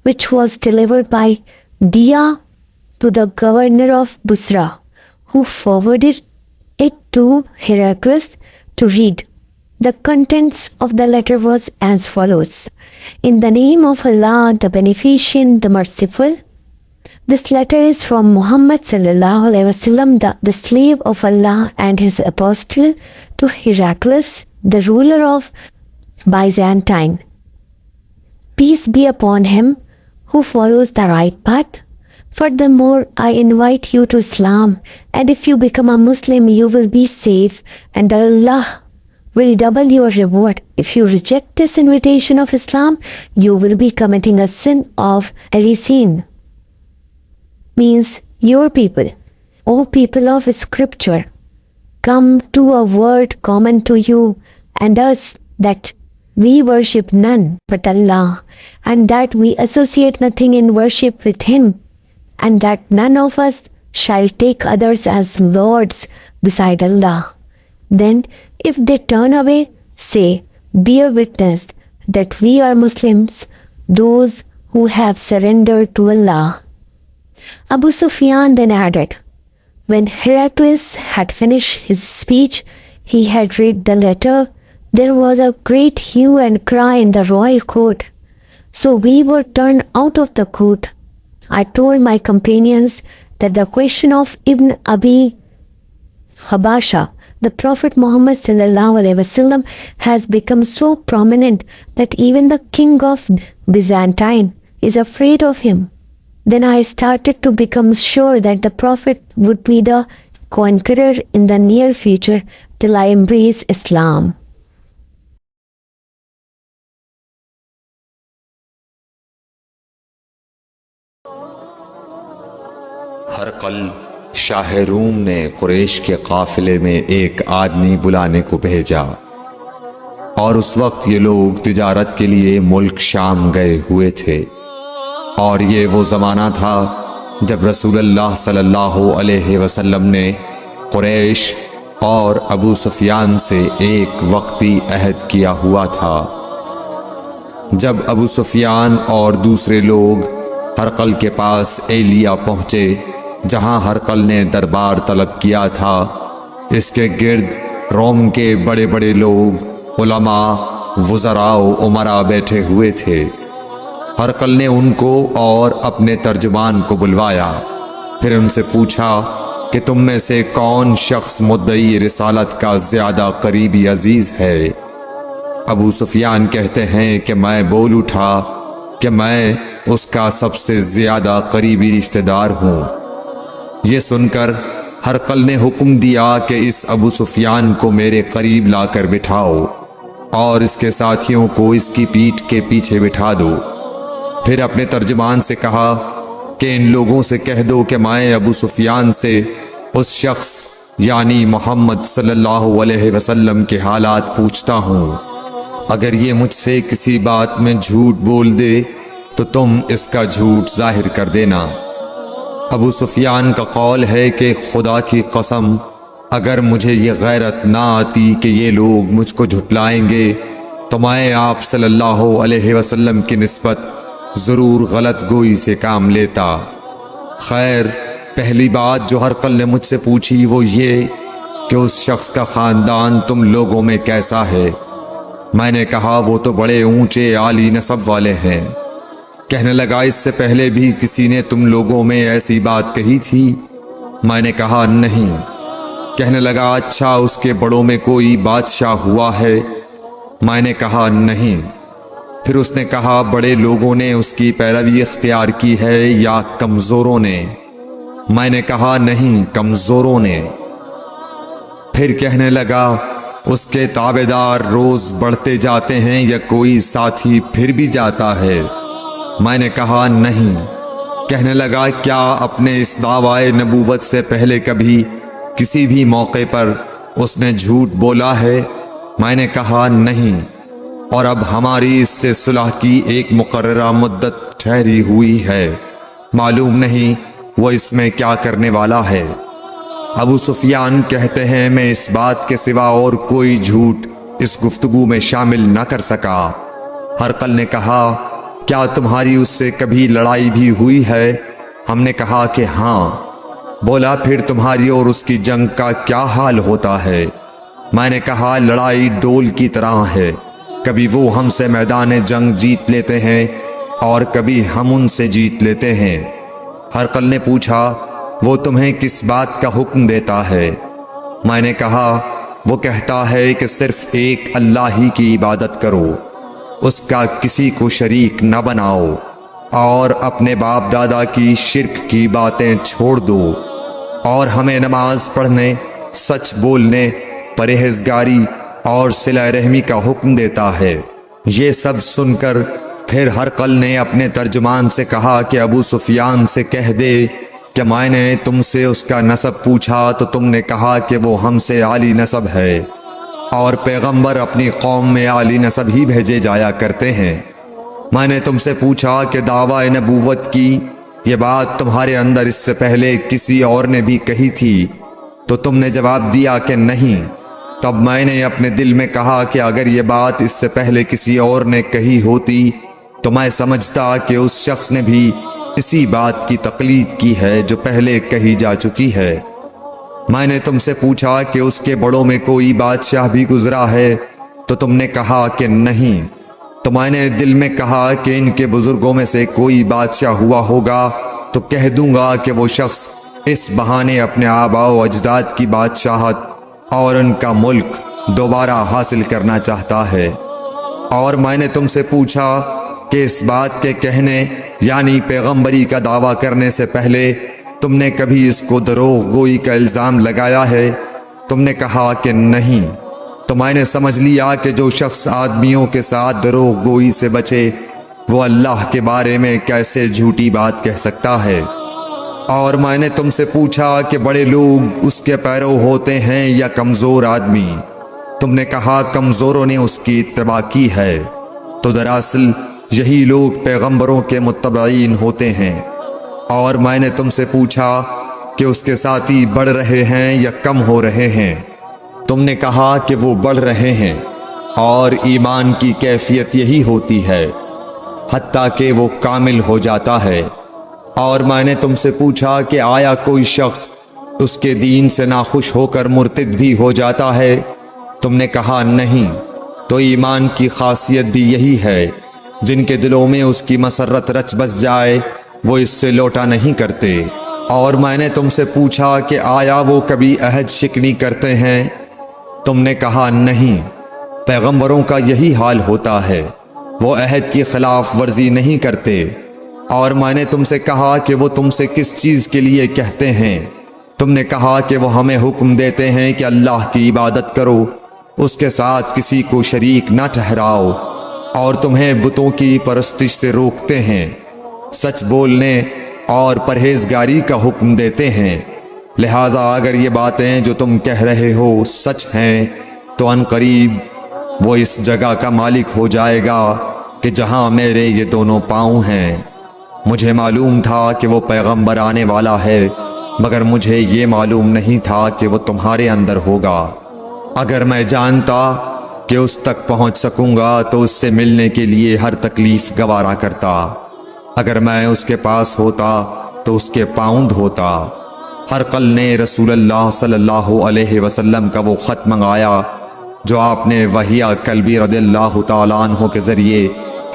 which was delivered by Dia to the governor of Busra, who forwarded it to Heraclius to read. The contents of the letter was as follows. In the name of Allah, the Beneficent, the Merciful. This letter is from Muhammad sallallahu alaihi wasallam, the slave of Allah and his apostle, to Heraclius, the ruler of Byzantine. Peace be upon him who follows the right path. Furthermore, I invite you to Islam, and if you become a Muslim, you will be safe, and Allah will double your reward. If you reject this invitation of Islam, you will be committing a sin of heresy. Means, your people, O people of Scripture, come to a word common to you and us, that we worship none but Allah, and that we associate nothing in worship with Him, and that none of us shall take others as lords beside Allah. Then, if they turn away, say, bear witness that we are Muslims, those who have surrendered to Allah. Abu Sufyan then added, when Heraclius had finished his speech, he had read the letter. There was a great hue and cry in the royal court. So we were turned out of the court. I told my companions that the question of Ibn Abi Habasha, the Prophet Muhammad sallallahu alaihi wasallam, has become so prominent that even the king of Byzantine is afraid of him. Then I started to become sure that the Prophet would be the conqueror in the near future till I embrace Islam. ہرقل شاہ روم نے قریش کے قافلے میں ایک آدمی بلانے کو بھیجا، اور اس وقت یہ لوگ تجارت کے لیے ملک شام گئے ہوئے تھے، اور یہ وہ زمانہ تھا جب رسول اللہ صلی اللہ علیہ وسلم نے قریش اور ابو سفیان سے ایک وقتی عہد کیا ہوا تھا۔ جب ابو سفیان اور دوسرے لوگ ہرقل کے پاس ایلیا پہنچے جہاں ہرقل نے دربار طلب کیا تھا، اس کے گرد روم کے بڑے بڑے لوگ، علماء، وزراء و امراء بیٹھے ہوئے تھے۔ ہرقل نے ان کو اور اپنے ترجمان کو بلوایا، پھر ان سے پوچھا کہ تم میں سے کون شخص مدعی رسالت کا زیادہ قریبی عزیز ہے؟ ابو سفیان کہتے ہیں کہ میں بول اٹھا کہ میں اس کا سب سے زیادہ قریبی رشتہ دار ہوں۔ یہ سن کر ہرقل نے حکم دیا کہ اس ابو سفیان کو میرے قریب لا کر بٹھاؤ اور اس کے ساتھیوں کو اس کی پیٹھ کے پیچھے بٹھا دو۔ پھر اپنے ترجمان سے کہا کہ ان لوگوں سے کہہ دو کہ میں ابو سفیان سے اس شخص یعنی محمد صلی اللہ علیہ وسلم کے حالات پوچھتا ہوں، اگر یہ مجھ سے کسی بات میں جھوٹ بول دے تو تم اس کا جھوٹ ظاہر کر دینا۔ ابو سفیان کا قول ہے کہ خدا کی قسم، اگر مجھے یہ غیرت نہ آتی کہ یہ لوگ مجھ کو جھٹلائیں گے تو میں آپ صلی اللہ علیہ وسلم کی نسبت ضرور غلط گوئی سے کام لیتا۔ خیر، پہلی بات جو ہرقل نے مجھ سے پوچھی وہ یہ کہ اس شخص کا خاندان تم لوگوں میں کیسا ہے؟ میں نے کہا وہ تو بڑے اونچے عالی نسب والے ہیں۔ کہنے لگا اس سے پہلے بھی کسی نے تم لوگوں میں ایسی بات کہی تھی؟ میں نے کہا نہیں۔ کہنے لگا اچھا اس کے بڑوں میں کوئی بادشاہ ہوا ہے؟ میں نے کہا نہیں۔ پھر اس نے کہا بڑے لوگوں نے اس کی پیروی اختیار کی ہے یا کمزوروں نے؟ میں نے کہا نہیں، کمزوروں نے۔ پھر کہنے لگا اس کے تابعدار روز بڑھتے جاتے ہیں یا کوئی ساتھی پھر بھی جاتا ہے؟ میں نے کہا نہیں۔ کہنے لگا کیا اپنے اس دعوی نبوت سے پہلے کبھی کسی بھی موقع پر اس نے جھوٹ بولا ہے؟ میں نے کہا نہیں۔ اور اب ہماری اس سے صلح کی ایک مقررہ مدت ٹھہری ہوئی ہے، معلوم نہیں وہ اس میں کیا کرنے والا ہے۔ ابو سفیان کہتے ہیں میں اس بات کے سوا اور کوئی جھوٹ اس گفتگو میں شامل نہ کر سکا۔ ہرقل نے کہا کیا تمہاری اس سے کبھی لڑائی بھی ہوئی ہے؟ ہم نے کہا کہ ہاں۔ بولا پھر تمہاری اور اس کی جنگ کا کیا حال ہوتا ہے؟ میں نے کہا لڑائی ڈول کی طرح ہے، کبھی وہ ہم سے میدان جنگ جیت لیتے ہیں اور کبھی ہم ان سے جیت لیتے ہیں۔ ہرقل نے پوچھا وہ تمہیں کس بات کا حکم دیتا ہے؟ میں نے کہا وہ کہتا ہے کہ صرف ایک اللہ ہی کی عبادت کرو، اس کا کسی کو شریک نہ بناؤ اور اپنے باپ دادا کی شرک کی باتیں چھوڑ دو، اور ہمیں نماز پڑھنے، سچ بولنے، پرہیزگاری اور صلہ رحمی کا حکم دیتا ہے۔ یہ سب سن کر پھر ہرقل نے اپنے ترجمان سے کہا کہ ابو سفیان سے کہہ دے کہ میں نے تم سے اس کا نسب پوچھا تو تم نے کہا کہ وہ ہم سے عالی نسب ہے، اور پیغمبر اپنی قوم میں عالی نسب ہی بھیجے جایا کرتے ہیں۔ میں نے تم سے پوچھا کہ دعویٰ نبوت کی یہ بات تمہارے اندر اس سے پہلے کسی اور نے بھی کہی تھی؟ تو تم نے جواب دیا کہ نہیں۔ تب میں نے اپنے دل میں کہا کہ اگر یہ بات اس سے پہلے کسی اور نے کہی ہوتی تو میں سمجھتا کہ اس شخص نے بھی اسی بات کی تقلید کی ہے جو پہلے کہی جا چکی ہے۔ میں نے تم سے پوچھا کہ اس کے بڑوں میں کوئی بادشاہ بھی گزرا ہے تو تم نے کہا کہ نہیں۔ تو میں نے دل میں کہا کہ ان کے بزرگوں میں سے کوئی بادشاہ ہوا ہوگا تو کہہ دوں گا کہ وہ شخص اس بہانے اپنے آباء و اجداد کی بادشاہت اور ان کا ملک دوبارہ حاصل کرنا چاہتا ہے۔ اور میں نے تم سے پوچھا کہ اس بات کے کہنے یعنی پیغمبری کا دعویٰ کرنے سے پہلے تم نے کبھی اس کو دروغ گوئی کا الزام لگایا ہے؟ تم نے کہا کہ نہیں۔ تو میں نے سمجھ لیا کہ جو شخص آدمیوں کے ساتھ دروغ گوئی سے بچے وہ اللہ کے بارے میں کیسے جھوٹی بات کہہ سکتا ہے۔ اور میں نے تم سے پوچھا کہ بڑے لوگ اس کے پیرو ہوتے ہیں یا کمزور آدمی؟ تم نے کہا کمزوروں نے اس کی اتباع کی ہے۔ تو دراصل یہی لوگ پیغمبروں کے متبعین ہوتے ہیں۔ اور میں نے تم سے پوچھا کہ اس کے ساتھی بڑھ رہے ہیں یا کم ہو رہے ہیں؟ تم نے کہا کہ وہ بڑھ رہے ہیں، اور ایمان کی کیفیت یہی ہوتی ہے حتیٰ کہ وہ کامل ہو جاتا ہے۔ اور میں نے تم سے پوچھا کہ آیا کوئی شخص اس کے دین سے ناخوش ہو کر مرتد بھی ہو جاتا ہے؟ تم نے کہا نہیں۔ تو ایمان کی خاصیت بھی یہی ہے، جن کے دلوں میں اس کی مسرت رچ بس جائے وہ اس سے لوٹا نہیں کرتے۔ اور میں نے تم سے پوچھا کہ آیا وہ کبھی عہد شکنی کرتے ہیں؟ تم نے کہا نہیں۔ پیغمبروں کا یہی حال ہوتا ہے، وہ عہد کی خلاف ورزی نہیں کرتے۔ اور میں نے تم سے کہا کہ وہ تم سے کس چیز کے لیے کہتے ہیں؟ تم نے کہا کہ وہ ہمیں حکم دیتے ہیں کہ اللہ کی عبادت کرو، اس کے ساتھ کسی کو شریک نہ ٹھہراؤ، اور تمہیں بتوں کی پرستش سے روکتے ہیں، سچ بولنے اور پرہیزگاری کا حکم دیتے ہیں۔ لہٰذا اگر یہ باتیں جو تم کہہ رہے ہو سچ ہیں تو ان قریب وہ اس جگہ کا مالک ہو جائے گا کہ جہاں میرے یہ دونوں پاؤں ہیں۔ مجھے معلوم تھا کہ وہ پیغمبر آنے والا ہے، مگر مجھے یہ معلوم نہیں تھا کہ وہ تمہارے اندر ہوگا۔ اگر میں جانتا کہ اس تک پہنچ سکوں گا تو اس سے ملنے کے لیے ہر تکلیف گوارا کرتا۔ اگر میں اس کے پاس ہوتا تو اس کے پاؤں دھوتا۔ ہرقل نے رسول اللہ صلی اللہ علیہ وسلم کا وہ خط منگایا جو آپ نے وہیہ کلبی رضی اللہ تعالیٰ عنہ کے ذریعے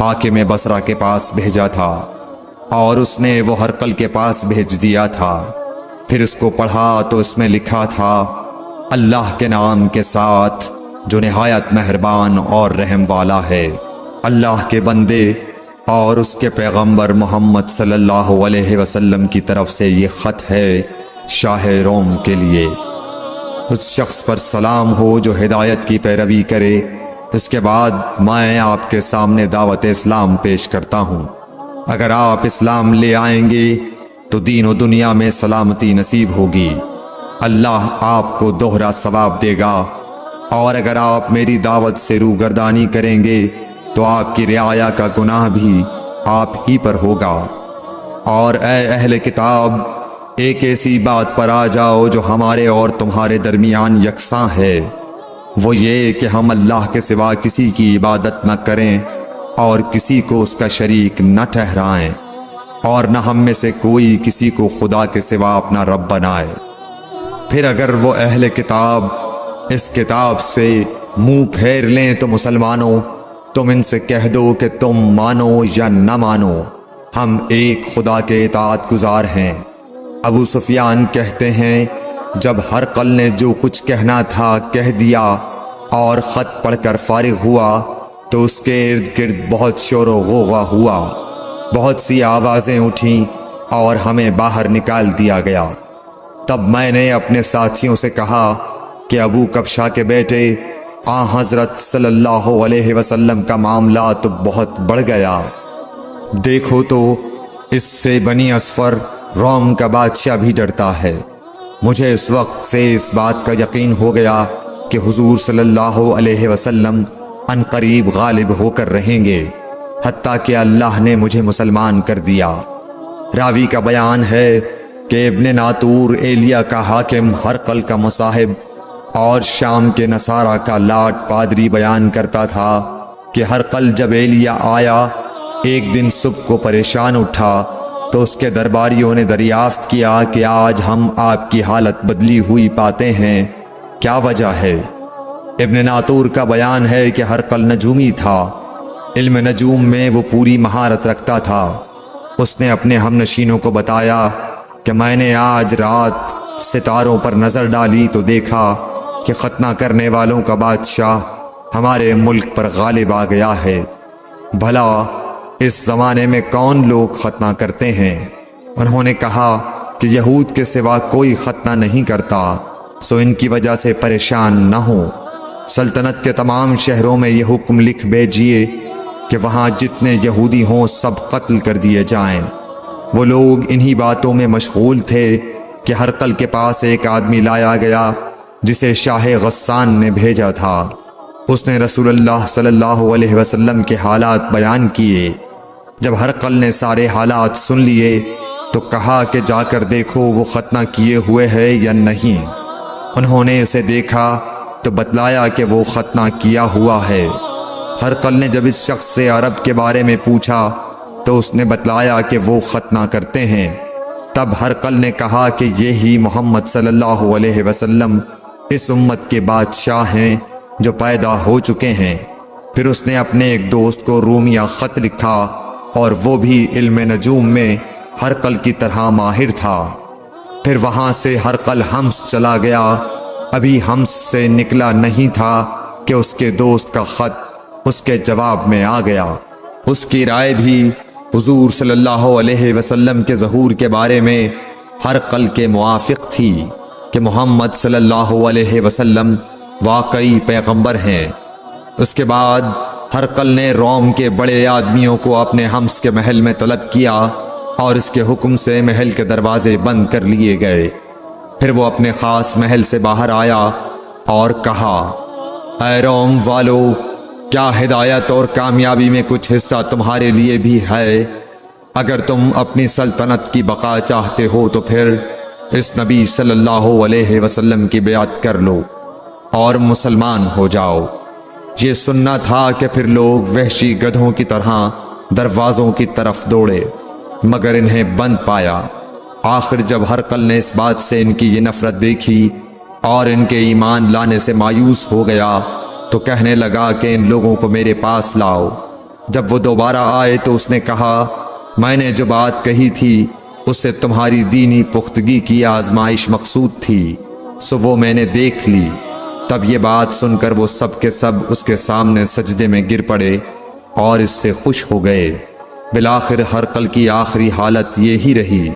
حاکم بصرہ کے پاس بھیجا تھا، اور اس نے وہ ہرقل کے پاس بھیج دیا تھا۔ پھر اس کو پڑھا تو اس میں لکھا تھا، اللہ کے نام کے ساتھ جو نہایت مہربان اور رحم والا ہے۔ اللہ کے بندے اور اس کے پیغمبر محمد صلی اللہ علیہ وسلم کی طرف سے یہ خط ہے شاہ روم کے لیے۔ اس شخص پر سلام ہو جو ہدایت کی پیروی کرے۔ اس کے بعد میں آپ کے سامنے دعوت اسلام پیش کرتا ہوں۔ اگر آپ اسلام لے آئیں گے تو دین و دنیا میں سلامتی نصیب ہوگی، اللہ آپ کو دوہرا ثواب دے گا، اور اگر آپ میری دعوت سے روگردانی کریں گے تو آپ کی رعایا کا گناہ بھی آپ ہی پر ہوگا۔ اور اے اہل کتاب، ایک ایسی بات پر آ جاؤ جو ہمارے اور تمہارے درمیان یکساں ہے، وہ یہ کہ ہم اللہ کے سوا کسی کی عبادت نہ کریں اور کسی کو اس کا شریک نہ ٹھہرائیں، اور نہ ہم میں سے کوئی کسی کو خدا کے سوا اپنا رب بنائے۔ پھر اگر وہ اہل کتاب اس کتاب سے منہ پھیر لیں تو مسلمانوں، تم ان سے کہہ دو کہ تم مانو یا نہ مانو، ہم ایک خدا کے اطاعت گزار ہیں۔ ابو سفیان کہتے ہیں، جب ہرقل نے جو کچھ کہنا تھا کہہ دیا اور خط پڑھ کر فارغ ہوا تو اس کے ارد گرد بہت شور و غوغا ہوا، بہت سی آوازیں اٹھیں اور ہمیں باہر نکال دیا گیا۔ تب میں نے اپنے ساتھیوں سے کہا کہ ابو کبشہ کے بیٹے حضرت صلی اللہ علیہ وسلم کا معاملہ تو بہت بڑھ گیا۔ دیکھو تو اس سے بنی اصفر روم کا بادشاہ بھی ڈرتا ہے۔ مجھے اس وقت سے اس بات کا یقین ہو گیا کہ حضور صلی اللہ علیہ وسلم ان قریب غالب ہو کر رہیں گے، حتیٰ کہ اللہ نے مجھے مسلمان کر دیا۔ راوی کا بیان ہے کہ ابن ناطور ایلیا کا حاکم ہرقل کا مصاحب اور شام کے نصارہ کا لاٹ پادری بیان کرتا تھا کہ ہرقل جب ایلیا آیا ایک دن صبح کو پریشان اٹھا تو اس کے درباریوں نے دریافت کیا کہ آج ہم آپ کی حالت بدلی ہوئی پاتے ہیں، کیا وجہ ہے؟ ابن ناطور کا بیان ہے کہ ہرقل نجومی تھا، علم نجوم میں وہ پوری مہارت رکھتا تھا۔ اس نے اپنے ہم نشینوں کو بتایا کہ میں نے آج رات ستاروں پر نظر ڈالی تو دیکھا کہ ختنہ کرنے والوں کا بادشاہ ہمارے ملک پر غالب آ گیا ہے۔ بھلا اس زمانے میں کون لوگ ختنہ کرتے ہیں؟ انہوں نے کہا کہ یہود کے سوا کوئی ختنہ نہیں کرتا، سو ان کی وجہ سے پریشان نہ ہوں۔ سلطنت کے تمام شہروں میں یہ حکم لکھ بھیجیے کہ وہاں جتنے یہودی ہوں سب قتل کر دیے جائیں۔ وہ لوگ انہی باتوں میں مشغول تھے کہ ہرقل کے پاس ایک آدمی لایا گیا جسے شاہ غسان نے بھیجا تھا۔ اس نے رسول اللہ صلی اللہ علیہ وسلم کے حالات بیان کیے۔ جب ہرقل نے سارے حالات سن لیے تو کہا کہ جا کر دیکھو وہ ختنہ کیے ہوئے ہے یا نہیں۔ انہوں نے اسے دیکھا تو بتلایا کہ وہ ختنہ کیا ہوا ہے۔ ہرقل نے جب اس شخص سے عرب کے بارے میں پوچھا تو اس نے بتلایا کہ وہ ختنہ کرتے ہیں۔ تب ہرقل نے کہا کہ یہی محمد صلی اللہ علیہ وسلم اس امت کے بادشاہ ہیں جو پیدا ہو چکے ہیں۔ پھر اس نے اپنے ایک دوست کو رومیہ خط لکھا اور وہ بھی علم نجوم میں ہرقل کی طرح ماہر تھا۔ پھر وہاں سے ہرقل حمص چلا گیا، ابھی حمص سے نکلا نہیں تھا کہ اس کے دوست کا خط اس کے جواب میں آ گیا۔ اس کی رائے بھی حضور صلی اللہ علیہ وسلم کے ظہور کے بارے میں ہرقل کے موافق تھی کہ محمد صلی اللہ علیہ وسلم واقعی پیغمبر ہیں۔ اس کے بعد ہرقل نے روم کے بڑے آدمیوں کو اپنے حمص کے محل میں طلب کیا اور اس کے حکم سے محل کے دروازے بند کر لیے گئے۔ پھر وہ اپنے خاص محل سے باہر آیا اور کہا، اے روم والو، کیا ہدایت اور کامیابی میں کچھ حصہ تمہارے لیے بھی ہے؟ اگر تم اپنی سلطنت کی بقا چاہتے ہو تو پھر اس نبی صلی اللہ علیہ وسلم کی بیعت کر لو اور مسلمان ہو جاؤ۔ یہ سننا تھا کہ پھر لوگ وحشی گدھوں کی طرح دروازوں کی طرف دوڑے، مگر انہیں بند پایا۔ آخر جب ہرقل نے اس بات سے ان کی یہ نفرت دیکھی اور ان کے ایمان لانے سے مایوس ہو گیا تو کہنے لگا کہ ان لوگوں کو میرے پاس لاؤ۔ جب وہ دوبارہ آئے تو اس نے کہا، میں نے جو بات کہی تھی اس سے تمہاری دینی پختگی کی آزمائش مقصود تھی، سو وہ میں نے دیکھ لی۔ تب یہ بات سن کر وہ سب کے سب اس کے سامنے سجدے میں گر پڑے اور اس سے خوش ہو گئے۔ بالآخر ہرقل کی آخری حالت یہی رہی